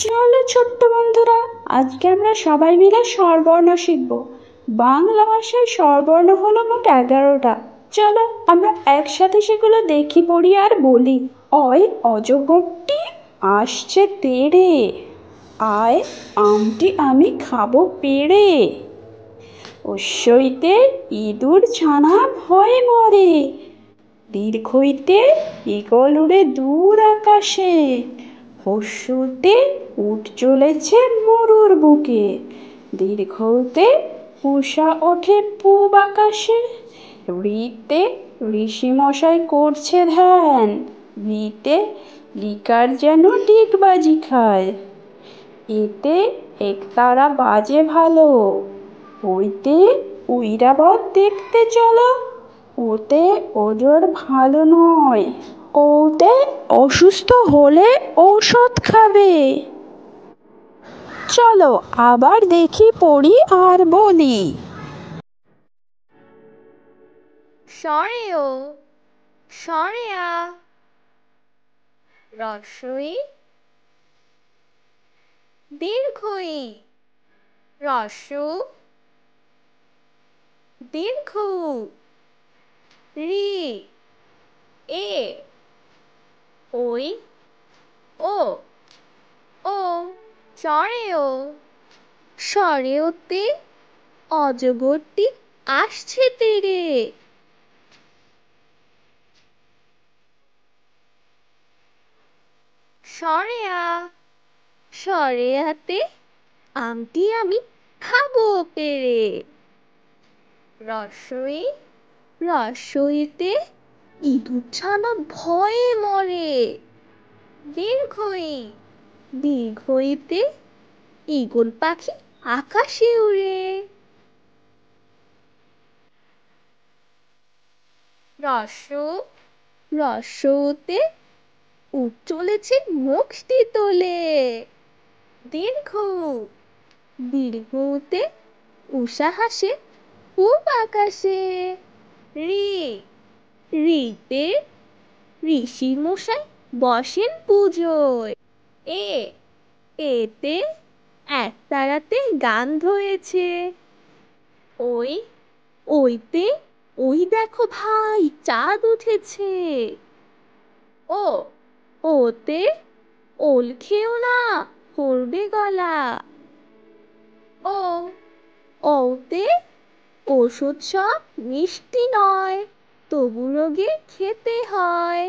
চলো ছোট্ট বন্ধুরা, আজকে আমরা সবাই মিলে স্বরবর্ণ শিখব। বাংলা ভাষায় স্বরবর্ণ হলো মোট 11টা। চলো আমরা একসাথে সেগুলো দেখি, পড়ি আর বলি। অয় অজগরটি আসছে তেড়ে, আয় আমটি আমি খাবো পেড়ে। অশ্বইতে ইঁদুর ছানা ভয়ে মরে, দীর্ঘইতে ঈগল উড়ে দূর আকাশে। হর্ষউতে উট চলেছে মরুর বুকে, দীর্ঘউতে উষা ওঠে পূব আকাশে। ঋতে ঋষি মশাই করছে ধ্যান, ঋতে লিকার যেন ডিগবাজি খায়। এতে একতারা বাজে ভালো, ওইতে উইরাবত দেখতে চলো। ওতে ওজোর ভালো নয়, ওতে অসুস্থ হলে ঔষধ খাবে। চলো আবার দেখি, পড়ি আর বলি। সরেও সরেয়া রস্বই দীর্ঘই রস্যু দীর্ঘ রি এ ওই ও ও সরেও সরেওতে অজগরটি আসছে তেড়ে। সরেয়া সরেয়াতে আমটি আমি খাবো পেড়ে। রস্বই রস্বইতে ইঁদুর ছানা ভয়ে মরে। দীর্ঘই দীর্ঘইতে ঈগল পাখি আকাশে উড়ে। রস্যতে উট চলেছে মুক্তি তোলে। দীর্ঘ দীর্ঘতে উষা হাসে পূব আকাশে। ঋতে ঋষি মশাই বসেন পুজোয়। এতে একতারাতে গান ধরেছে। ওইতে ওই দেখো ভাই চাঁদ উঠেছে। ওতে ওল খেও না করবে গলা। ওতে ওষুধ সব মিষ্টি নয়, তবু রোগে খেতে হয়।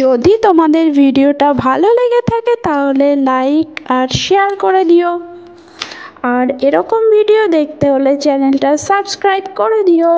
যদি তোমাদের ভিডিওটা ভালো লেগে থাকে তাহলে লাইক আর শেয়ার করে দিও, আর এরকম ভিডিও দেখতে হলে চ্যানেলটা সাবস্ক্রাইব করে দিও।